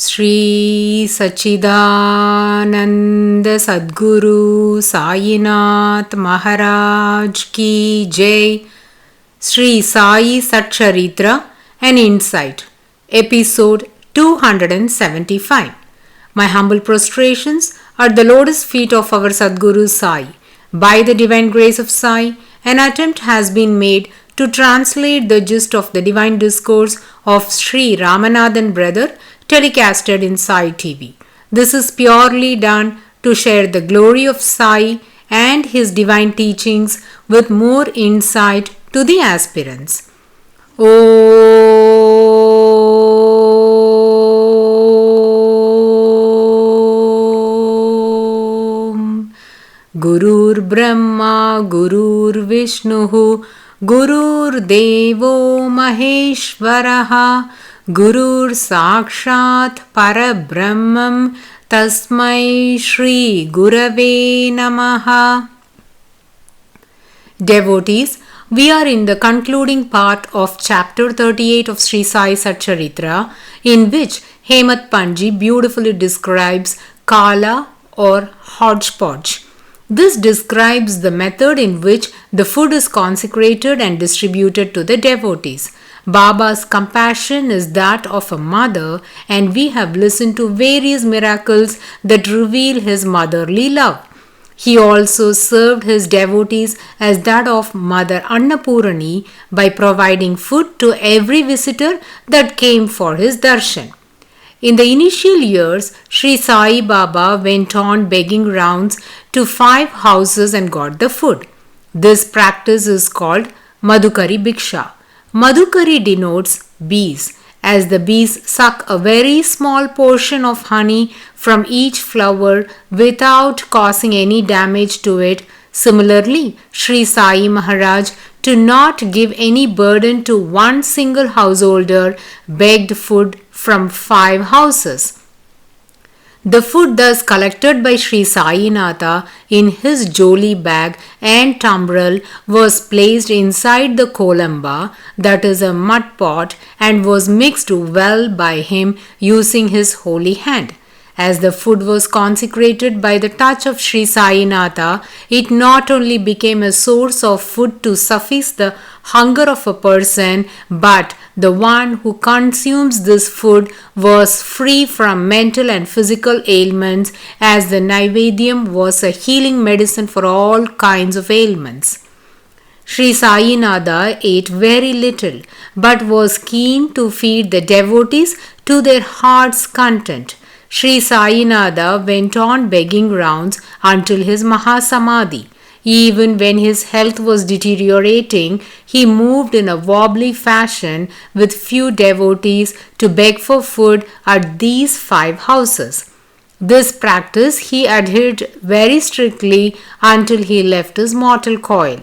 Sri Sachidananda Sadguru Sainath Maharaj Ki Jai. Sri Sai SATCHARITRA, an Insight, Episode 275. My humble prostrations at the lotus feet of our Sadguru Sai. By the divine grace of Sai, an attempt has been made to translate the gist of the divine discourse of Sri Ramanathan brother telecasted in Sai TV. This is purely done to share the glory of Sai and his divine teachings with more insight to the aspirants. Om Gurur Brahma Gurur Vishnuhu Gurur Devo Maheshwaraha Gurur Sakshat Parabrahmam Tasmai Shri Gurave Namaha. Devotees, we are in the concluding part of chapter 38 of Sri Sai SATCHARITRA, in which Hemat Panji beautifully describes Kala or hodgepodge. This describes the method in which the food is consecrated and distributed to the devotees. Baba's compassion is that of a mother, and we have listened to various miracles that reveal his motherly love. He also served his devotees as that of Mother Annapurani by providing food to every visitor that came for his darshan. In the initial years, Sri Sai Baba went on begging rounds to 5 houses and got the food. This practice is called Madhukari Bhiksha. Madhukari denotes bees, as the bees suck a very small portion of honey from each flower without causing any damage to it. Similarly, Sri Sai Maharaj, to not give any burden to one single householder, begged food from 5 houses. The food thus collected by Sri Sainatha in his joli bag and tumbrel was placed inside the kolamba, that is a mud pot, and was mixed well by him using his holy hand. As the food was consecrated by the touch of Sri Sainatha, it not only became a source of food to suffice the hunger of a person, but the one who consumes this food was free from mental and physical ailments, as the Naivedyam was a healing medicine for all kinds of ailments. Sri Sainatha ate very little, but was keen to feed the devotees to their heart's content. Sri Sainatha went on begging rounds until his Mahasamadhi. Even when his health was deteriorating, he moved in a wobbly fashion with few devotees to beg for food at these 5 houses. This practice he adhered very strictly until he left his mortal coil.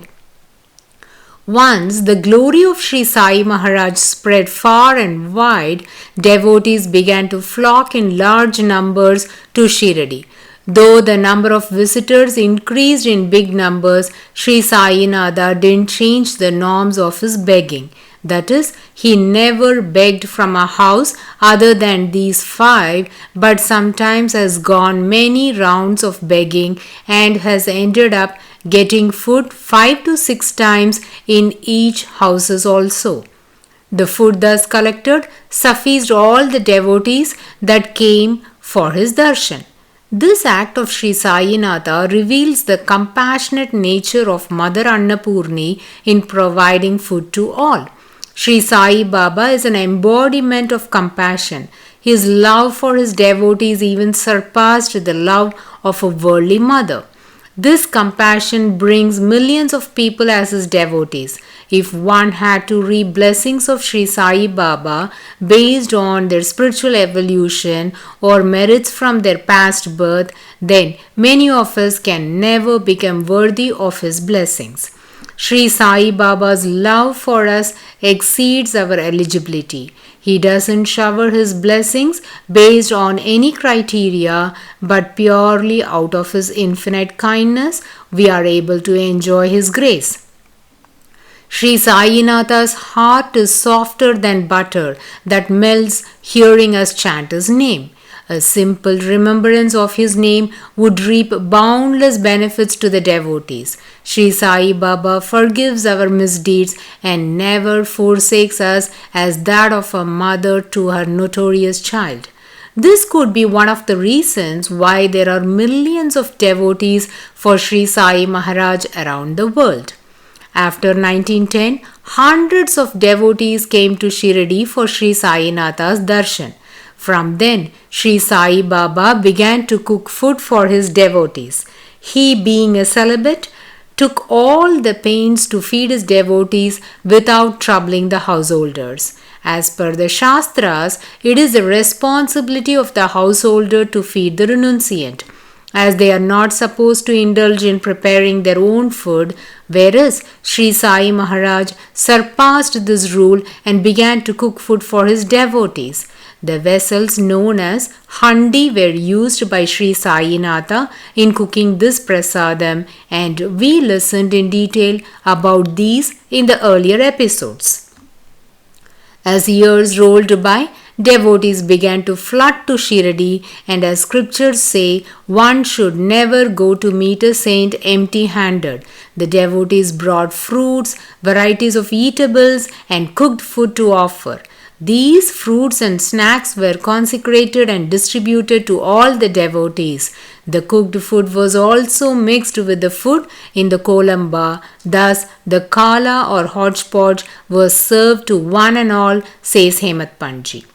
Once the glory of Sri Sai Maharaj spread far and wide, devotees began to flock in large numbers to Shirdi. Though the number of visitors increased in big numbers, Sri Sainatha didn't change the norms of his begging. That is, he never begged from a house other than these 5, but sometimes has gone many rounds of begging and has ended up getting food 5 to 6 times in each houses also. The food thus collected sufficed all the devotees that came for his darshan. This act of Sri Sainatha reveals the compassionate nature of Mother Annapurni in providing food to all. Sri Sai Baba is an embodiment of compassion. His love for his devotees even surpassed the love of a worldly mother. This compassion brings millions of people as his devotees. If one had to reap blessings of Sri Sai Baba based on their spiritual evolution or merits from their past birth, then many of us can never become worthy of his blessings. Sri Sai Baba's love for us exceeds our eligibility. He doesn't shower his blessings based on any criteria, but purely out of his infinite kindness, we are able to enjoy his grace. Sri Sainatha's heart is softer than butter that melts hearing us chant his name. A simple remembrance of his name would reap boundless benefits to the devotees. Sri Sai Baba forgives our misdeeds and never forsakes us as that of a mother to her notorious child. This could be one of the reasons why there are millions of devotees for Sri Sai Maharaj around the world. After 1910, hundreds of devotees came to Shirdi for Sri Sainatha's darshan. From then, Sri Sai Baba began to cook food for his devotees. He, being a celibate, took all the pains to feed his devotees without troubling the householders. As per the Shastras, it is the responsibility of the householder to feed the renunciant, as they are not supposed to indulge in preparing their own food, whereas Sri Sai Maharaj surpassed this rule and began to cook food for his devotees. The vessels known as handi were used by Sri Sainatha in cooking this prasadam, and we listened in detail about these in the earlier episodes. As years rolled by, devotees began to flood to Shirdi, and as scriptures say, one should never go to meet a saint empty-handed. The devotees brought fruits, varieties of eatables, and cooked food to offer. These fruits and snacks were consecrated and distributed to all the devotees. The cooked food was also mixed with the food in the kolamba. Thus, the kala or hodgepodge was served to one and all, says Hemat Panji.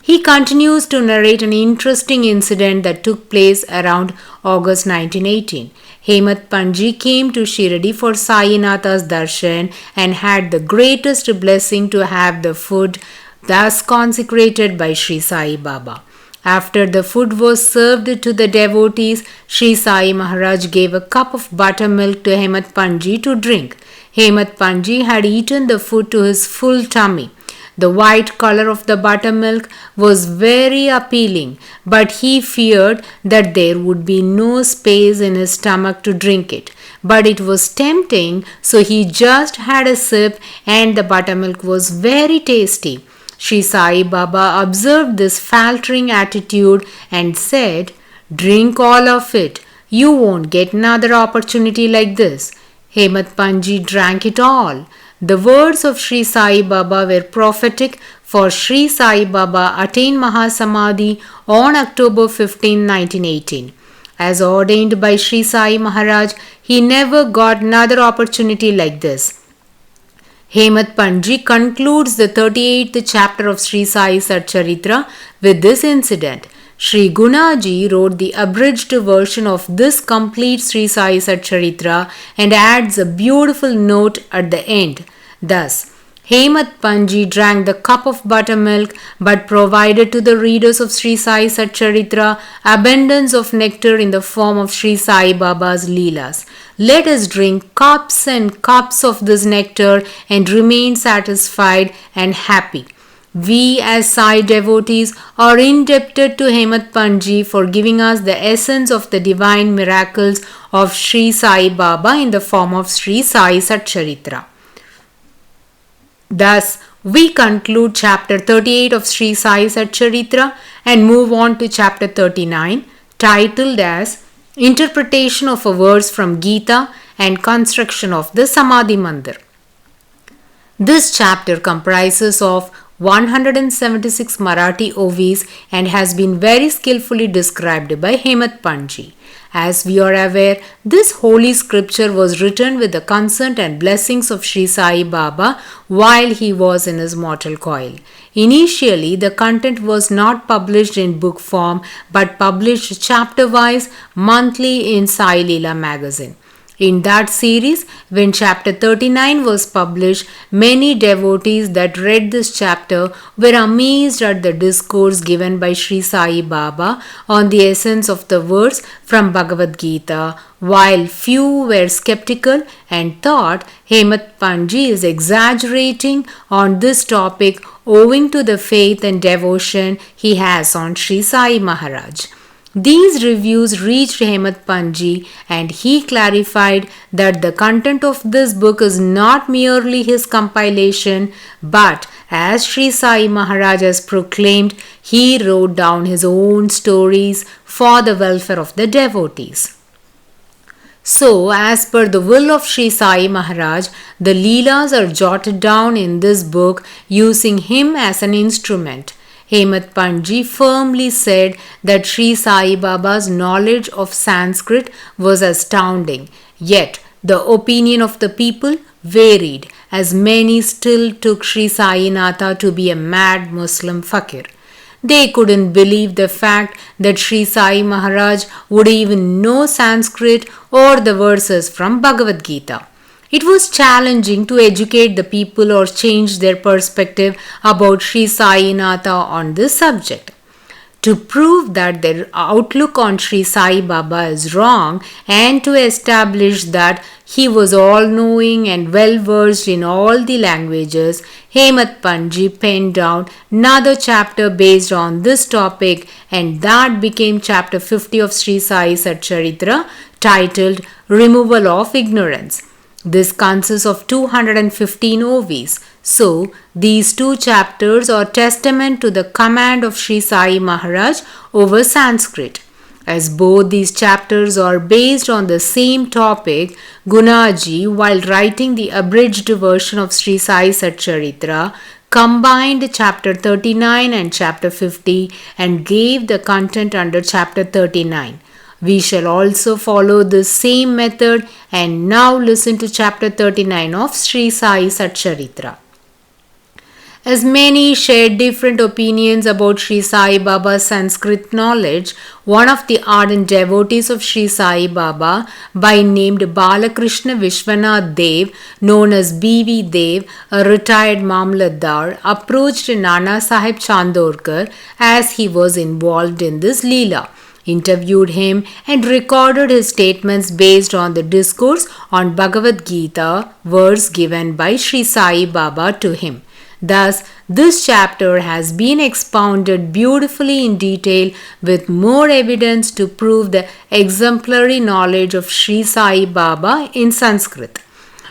He continues to narrate an interesting incident that took place around August 1918. Hemat Panji came to Shirdi for Sainatha's darshan and had the greatest blessing to have the food thus consecrated by Sri Sai Baba. After the food was served to the devotees, Sri Sai Maharaj gave a cup of buttermilk to Hemat Panji to drink. Hemat Panji had eaten the food to his full tummy. The white color of the buttermilk was very appealing, but he feared that there would be no space in his stomach to drink it. But it was tempting, so he just had a sip, and the buttermilk was very tasty. Sri Sai Baba observed this faltering attitude and said, "Drink all of it. You won't get another opportunity like this." Hemat Panji drank it all. The words of Sri Sai Baba were prophetic, for Sri Sai Baba attained Mahasamadhi on October 15, 1918. As ordained by Sri Sai Maharaj, he never got another opportunity like this. Hemat Panji concludes the 38th chapter of Sri Sai Satcharitra with this incident. Sri Gunaji wrote the abridged version of this complete Sri Sai Satcharitra and adds a beautiful note at the end. Thus, Hemat Panji drank the cup of buttermilk but provided to the readers of Sri Sai Satcharitra abundance of nectar in the form of Sri Sai Baba's Leelas. Let us drink cups and cups of this nectar and remain satisfied and happy. We as Sai devotees are indebted to Hemat Panji for giving us the essence of the divine miracles of Sri Sai Baba in the form of Sri Sai Satcharitra. Thus, we conclude chapter 38 of Sri Sai Satcharitra and move on to chapter 39, titled as Interpretation of a Verse from Gita and Construction of the Samadhi Mandir. This chapter comprises of 176 Marathi OVs and has been very skillfully described by Hemat Panji. As we are aware, this holy scripture was written with the consent and blessings of Sri Sai Baba while he was in his mortal coil. Initially, the content was not published in book form but published chapter-wise monthly in Sai Leela magazine. In that series, when chapter 39 was published, many devotees that read this chapter were amazed at the discourse given by Sri Sai Baba on the essence of the verse from Bhagavad Gita, while few were skeptical and thought Hemat Panji is exaggerating on this topic owing to the faith and devotion he has on Sri Sai Maharaj. These reviews reached Hemant Panji and he clarified that the content of this book is not merely his compilation, but as Sri Sai Maharaj has proclaimed, he wrote down his own stories for the welfare of the devotees. So, as per the will of Sri Sai Maharaj, the Leelas are jotted down in this book using him as an instrument. Hemant Panji firmly said that Sri Sai Baba's knowledge of Sanskrit was astounding, yet the opinion of the people varied, as many still took Sri Sai Natha to be a mad Muslim fakir. They couldn't believe the fact that Sri Sai Maharaj would even know Sanskrit or the verses from Bhagavad Gita. It was challenging to educate the people or change their perspective about Sri Sai Natha on this subject. To prove that their outlook on Sri Sai Baba is wrong and to establish that he was all-knowing and well-versed in all the languages, Hemant Panji penned down another chapter based on this topic, and that became chapter 50 of Sri Sai Satcharitra, titled Removal of Ignorance. This consists of 215 OVs. So, these two chapters are testament to the command of Sri Sai Maharaj over Sanskrit. As both these chapters are based on the same topic, Gunaji, while writing the abridged version of Sri Sai Satcharitra, combined chapter 39 and chapter 50 and gave the content under chapter 39. We shall also follow this same method and now listen to chapter 39 of Sri Sai Satcharitra. As many shared different opinions about Sri Sai Baba's Sanskrit knowledge, one of the ardent devotees of Sri Sai Baba, by named Balakrishna Vishwanath Dev, known as B.V. Dev, a retired Mamlatdar, approached Nana Sahib Chandorkar as he was involved in this Leela, interviewed him and recorded his statements based on the discourse on Bhagavad Gita verse given by Sri Sai Baba to him. Thus, this chapter has been expounded beautifully in detail with more evidence to prove the exemplary knowledge of Sri Sai Baba in Sanskrit.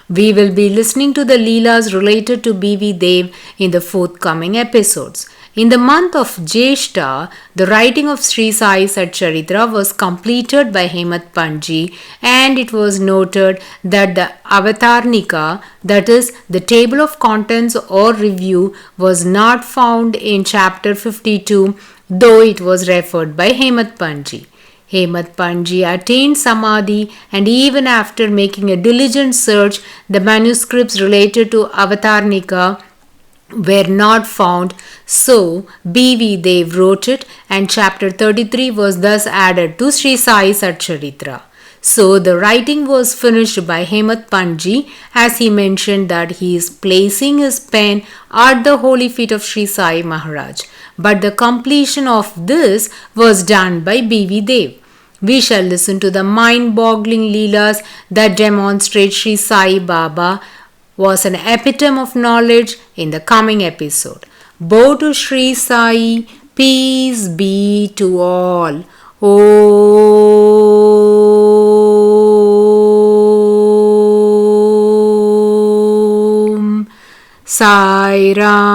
We will be listening to the Leelas related to B.V. Dev in the forthcoming episodes. In the month of Jeshta, the writing of Sri Sai Satcharitra was completed by Hemant Panji, and it was noted that the Avatarnika, that is, the table of contents or review, was not found in chapter 52, though it was referred by Hemant Panji. Hemant Panji attained Samadhi, and even after making a diligent search, the manuscripts related to Avatarnika were not found, so B.V. Dev wrote it, and chapter 33 was thus added to Sri Sai Satcharitra. So the writing was finished by Hemant Panji, as he mentioned that he is placing his pen at the holy feet of Sri Sai Maharaj. But the completion of this was done by B.V. Dev. We shall listen to the mind-boggling Leelas that demonstrate Sri Sai Baba was an epitome of knowledge in the coming episode. Bow to Sri Sai, peace be to all. Om Sai Ram.